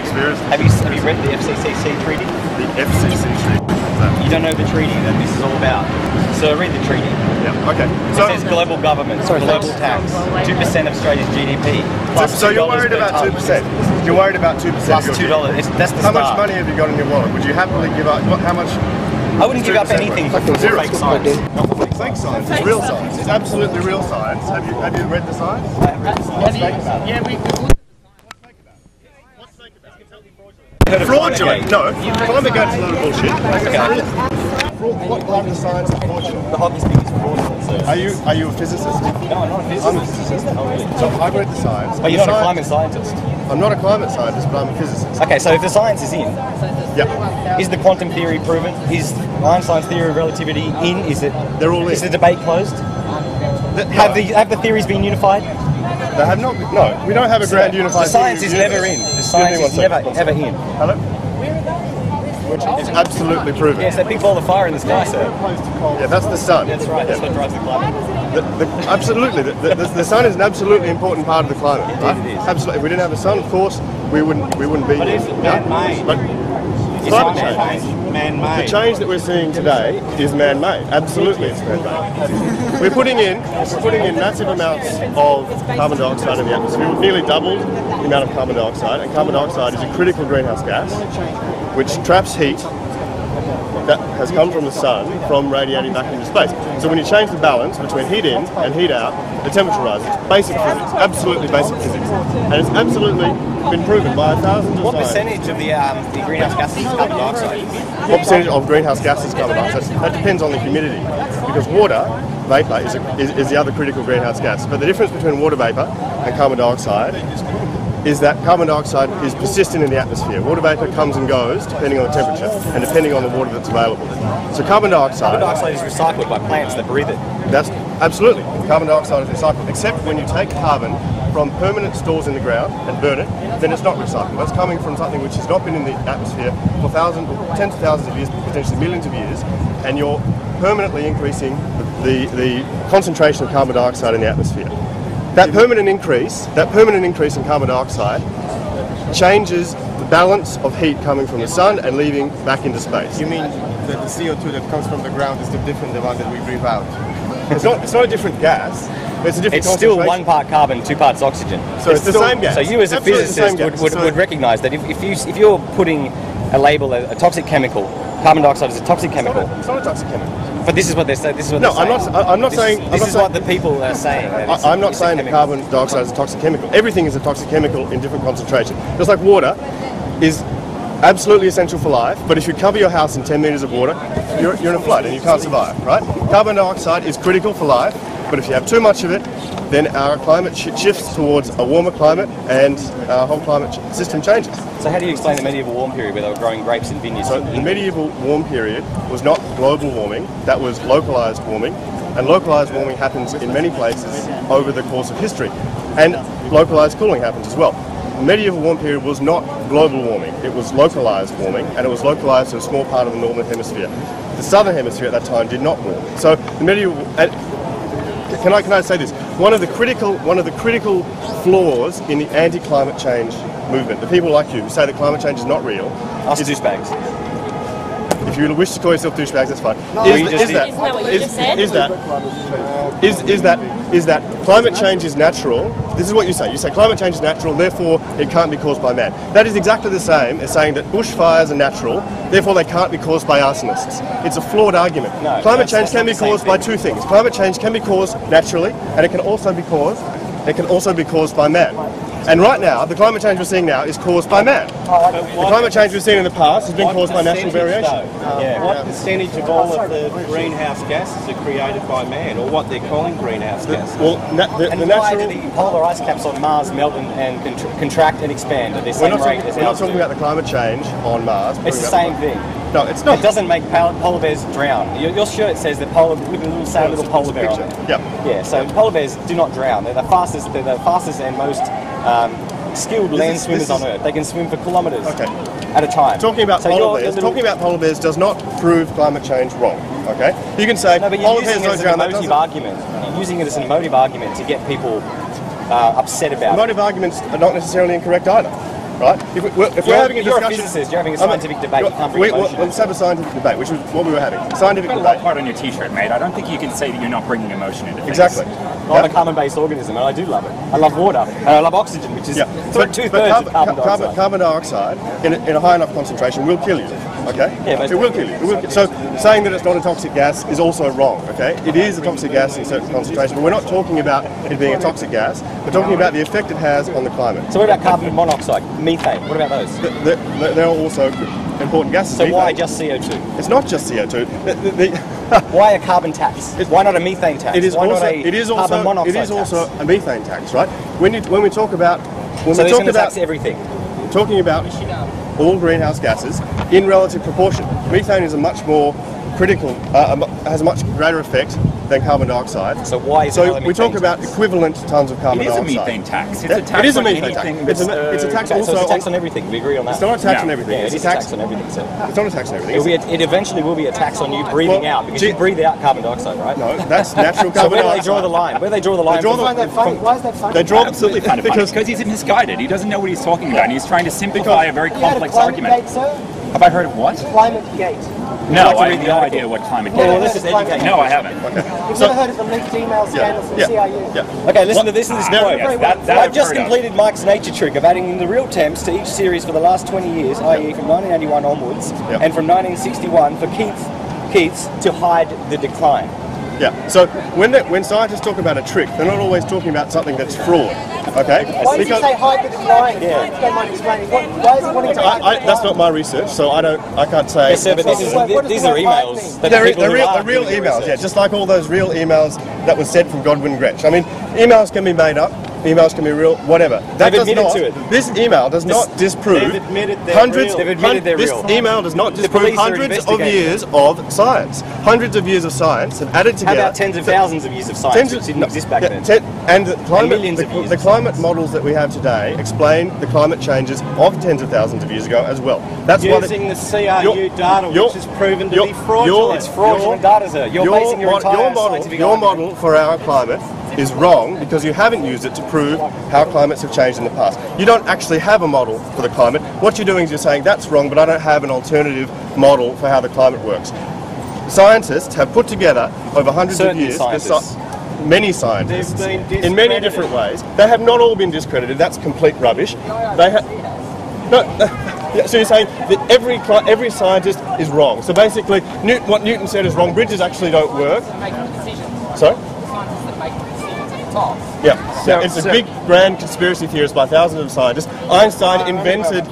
experience. Have you read the FCCC treaty? The FCCC. You don't know the treaty that this is all about. So read the treaty. Yeah. Okay. It says global government, global tax, 2% of Australia's GDP. So you're worried about 2%. You're worried about 2%. Plus $2. That's the How start. much money have you got in your wallet? Would you happily give up? How much? I wouldn't give up anything for zero. fake science. Not for fake science. It's real science. It's absolutely real science. Have you read the science? I have read the science. What's fake about it? Yeah, we. What's fake about it? Fraudulent. No. Climate gate's a load of bullshit. What part of the science is fraudulent? The hockey stick is fraudulent. So. Are you a physicist? No, I'm not a physicist. I'm a physicist. Oh, really? So I've read the science. But you're not a climate scientist. I'm not a climate scientist, but I'm a physicist. Okay, so if the science is in, Yeah. is the quantum theory proven? Is Einstein's theory of relativity in? Is it? They're all in. Is the debate closed? Have the theories been unified? They have not. No, we don't have a grand unified. The science is never in. The science is never ever in. Hello. Which is absolutely proven. Yes, that big ball of fire in the sky, sir. Yeah, that's the sun. That's right. That's what drives the climate. Absolutely, the sun is an absolutely important part of the climate. Right? It is. Absolutely. If we didn't have the sun, of course, we wouldn't be But here. it's man-made. But climate change. Man-made. The change that we're seeing today is man-made. Absolutely, it's man-made. We're putting in massive amounts of carbon dioxide in the atmosphere. We've nearly doubled the amount of carbon dioxide, and carbon dioxide is a critical greenhouse gas, which traps heat that has come from the sun from radiating back into space. So when you change the balance between heat in and heat out, the temperature rises. Basic physics, absolutely basic physics, and it's absolutely been proven by thousands of What scientists. percentage of the greenhouse gases is carbon dioxide? What percentage of greenhouse gases is carbon dioxide? That depends on the humidity, because water vapor is the other critical greenhouse gas. But the difference between water vapor and carbon dioxide is that carbon dioxide is persistent in the atmosphere. Water vapor comes and goes depending on the temperature and depending on the water that's available. So carbon dioxide Is recycled by plants that breathe it. That's absolutely. Carbon dioxide is recycled, except when you take carbon from permanent stores in the ground and burn it, then it's not recycled. That's coming from something which has not been in the atmosphere for tens of thousands of years, potentially millions of years, and you're permanently increasing the concentration of carbon dioxide in the atmosphere. That permanent increase in carbon dioxide changes the balance of heat coming from the sun and leaving back into space. You mean that the CO2 that comes from the ground is different than the one that we breathe out? It's not a different gas. It's a different It's still concentration. 1 part carbon, 2 parts oxygen. So it's the same gas. So you as a Absolutely the same physicist gas. would recognise that if you're putting a label, a toxic chemical, carbon dioxide is a toxic chemical. It's not a toxic chemical. But this is what they're saying. This is what No, they're saying. I'm not saying. This is what the people are saying. I'm not saying that carbon dioxide is a toxic chemical. Everything is a toxic chemical in different concentration. Just like water is absolutely essential for life, but if you cover your house in 10 metres of water, you're in a flood and you can't survive, right? Carbon dioxide is critical for life, but if you have too much of it, then our climate shifts towards a warmer climate and our whole climate system changes. So how do you explain the medieval warm period where they were growing grapes in vineyards? So the medieval warm period was not global warming, that was localised warming, and localised warming happens in many places over the course of history, and localised cooling happens as well. The medieval warm period was not global warming, it was localised warming, and it was localised to a small part of the northern hemisphere. The southern hemisphere at that time did not warm. So the medieval... Can I say this? One of the critical flaws in the anti-climate change movement, the people like you who say that climate change is not real, Us douchebags. If you wish to call yourself douchebags, that's fine. Is that climate change is natural? This is what you say. You say climate change is natural, therefore it can't be caused by man. That is exactly the same as saying that bushfires are natural, therefore they can't be caused by arsonists. It's a flawed argument. No, climate change can be caused by two things. Climate change can be caused naturally, and it can also be caused by man. And right now, the climate change we're seeing now is caused by man. The climate change we've seen in the past has been caused by natural variation. What percentage of all of the greenhouse gases are created by man, or what they're calling greenhouse gases? Well, And why do the polar ice caps on Mars melt and contract and expand at the same rate as we're not ours talking do? about the climate change on Mars. It's the same thing. No, it's not. It doesn't make polar bears drown. Your shirt says that with a little sad little polar bear on it. Yep. Yeah, so polar bears do not drown. They're the fastest and most skilled land swimmers on Earth. They can swim for kilometres at a time. Talking about polar bears does not prove climate change wrong. Okay, you can say no, but polar you're bears using it as don't an drown. emotive argument. You're using it as an emotive argument to get people upset about it. Emotive arguments are not necessarily incorrect either. right? If we're having a discussion, you're a physicist. You're having a scientific debate. You can't bring emotion. Let's have a scientific debate, which was what we were having. Scientific You've got a debate. lot part on your T-shirt, mate. I don't think you can say that you're not bringing emotion into things. Exactly. I'm a carbon-based organism, and I do love it. I love water, and I love oxygen, which is two-thirds of carbon dioxide. Carbon dioxide, in a high enough concentration, will kill you. Okay? Yeah, it will kill you. It will kill. So saying that it's not a toxic gas is also wrong. Okay? It is a toxic gas in certain concentration, but we're not talking about it being a toxic gas. We're talking about the effect it has on the climate. So what about carbon monoxide, methane? What about those? They're also important gases. So why just CO2? It's not just CO2. Why a carbon tax? Why not a methane tax? Why not a carbon monoxide tax? It is also a methane tax, right? When we talk about tax everything. Talking about all greenhouse gases in relative proportion. Methane is a much more critical, has a much greater effect than carbon dioxide. So why is it we talk about equivalent tons of carbon dioxide. It is a methane tax. It's a tax it is a on methane tax. anything. It's a tax also. So it's a tax on everything. We agree on that. It's not a tax on everything. Yeah, it's a tax on everything. So. It's not a tax on everything. It eventually will be a tax on you breathing out, because you breathe out carbon dioxide, right? No, that's natural carbon dioxide. So where do they draw the line? Where do they draw the line? Why is that funny? They draw absolutely funny because he's misguided. He doesn't know what he's talking about, and he's trying to simplify a very complex argument. Gate, sir? Have I heard of what? Climate gate. No, I have no idea what climate Well, is. this is education. No, I haven't. You've never heard of the leaked email scandal from CIU? Yeah. Okay, listen to this quote. That I've just completed Mike's nature trick of adding in the real temps to each series for the last 20 years, i.e. from 1981 onwards, and from 1961 for Keith's to hide the decline. Yeah. So when scientists talk about a trick, they're not always talking about something that's fraud. Okay. Why does he say hide the decline? Yeah. If you don't mind explaining. Why is he wanting to hide the decline? That's not my research, so I can't say. Yes, sir, but these are emails. They're real emails, yeah, just like all those real emails that were sent from Godwin Gretsch. I mean, emails can be made up, emails can be real, whatever. They've admitted to it. This email does not disprove They've admitted they're hundreds. real. They've admitted they're this real. email does not disprove hundreds of years of science. Hundreds of years of science have added together. How about tens of thousands of years of science, which didn't exist back then? And the millions of years the of climate models that we have today explain the climate changes of tens of thousands of years ago as well. That's using the CRU data, which is proven to be fraudulent. It's fraudulent data, sir. You're basing your entire scientific your argument. model for our climate is wrong because you haven't used it to prove how climates have changed in the past. You don't actually have a model for the climate. What you're doing is you're saying that's wrong, but I don't have an alternative model for how the climate works. Scientists have put together over hundreds of years. Many scientists, in many different ways. They have not all been discredited. That's complete rubbish. They have. No, so you're saying that every scientist is wrong. So basically, what Newton said is wrong. Bridges actually don't work. Sorry? Yeah, it's a big, grand conspiracy theorist by thousands of scientists. Einstein invented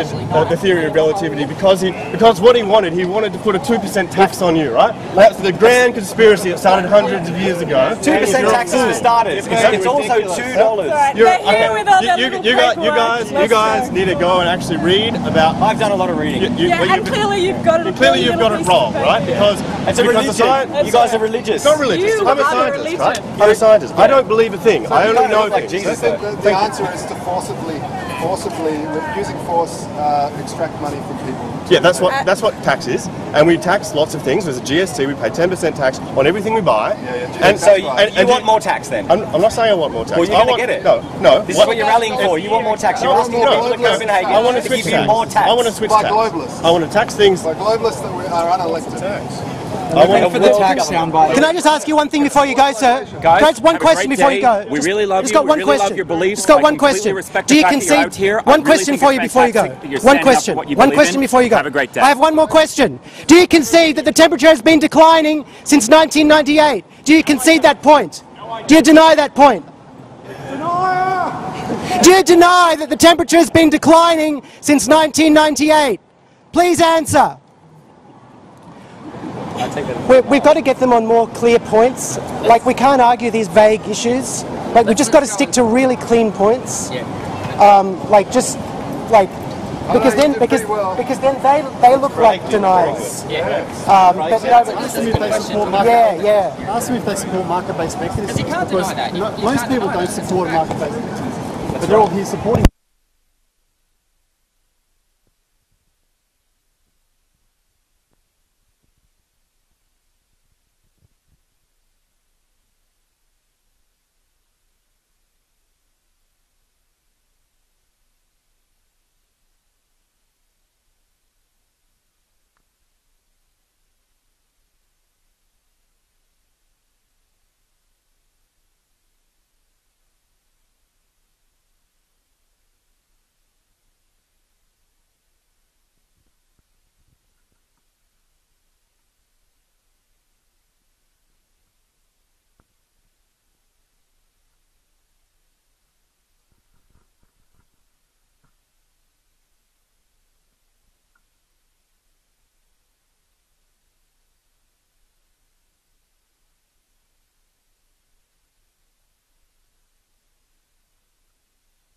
the theory of relativity because what he wanted to put a 2% tax on you, right? That's the grand conspiracy that started hundreds of years ago. 2% tax for starters. It's also $2. You guys need to go and actually read about. I've done a lot of reading. And clearly you've got it wrong, right? Because it's a religion. You guys are religious. It's not religious. I'm a scientist, right? I'm a scientist. I don't believe a thing. I only know things. Jesus. The answer is to forcibly, using force, extract money from people. Yeah, that's what tax is, and we tax lots of things. There's a GST. We pay 10% tax on everything we buy. And so you want more tax then? I'm not saying I want more tax. Well, you're going to get it. No. This is what you're rallying for. You want more tax. You're asking the people of Copenhagen I want to switch give you more tax. I want to switch By tax. globalists. I want to tax things. By globalists that are unelected. I want for the tax soundbite. Can I just ask you one thing before you go, sir? Guys, one have a question great before day. you go. We really love just you. got one We really question. love your beliefs. Just got I one completely question. respect Do the you fact that you're concede? out here. One I really question think for it's you before you go. fantastic that you're One standing up for question. what you One believe question in. before you go. Have a great day. I have one more question. Do you concede that the temperature has been declining since 1998? Do you concede that point? Do you deny that point? Do you deny that the temperature has been declining since 1998? Please answer. We've got to get them on more clear points. Like, we can't argue these vague issues. Like, we've just got to stick to really clean points. Because then they look like deniers. Ask them if they support market-based. Ask them if they support market-based mechanisms. Because most people don't support market-based mechanisms, but they're all here supporting.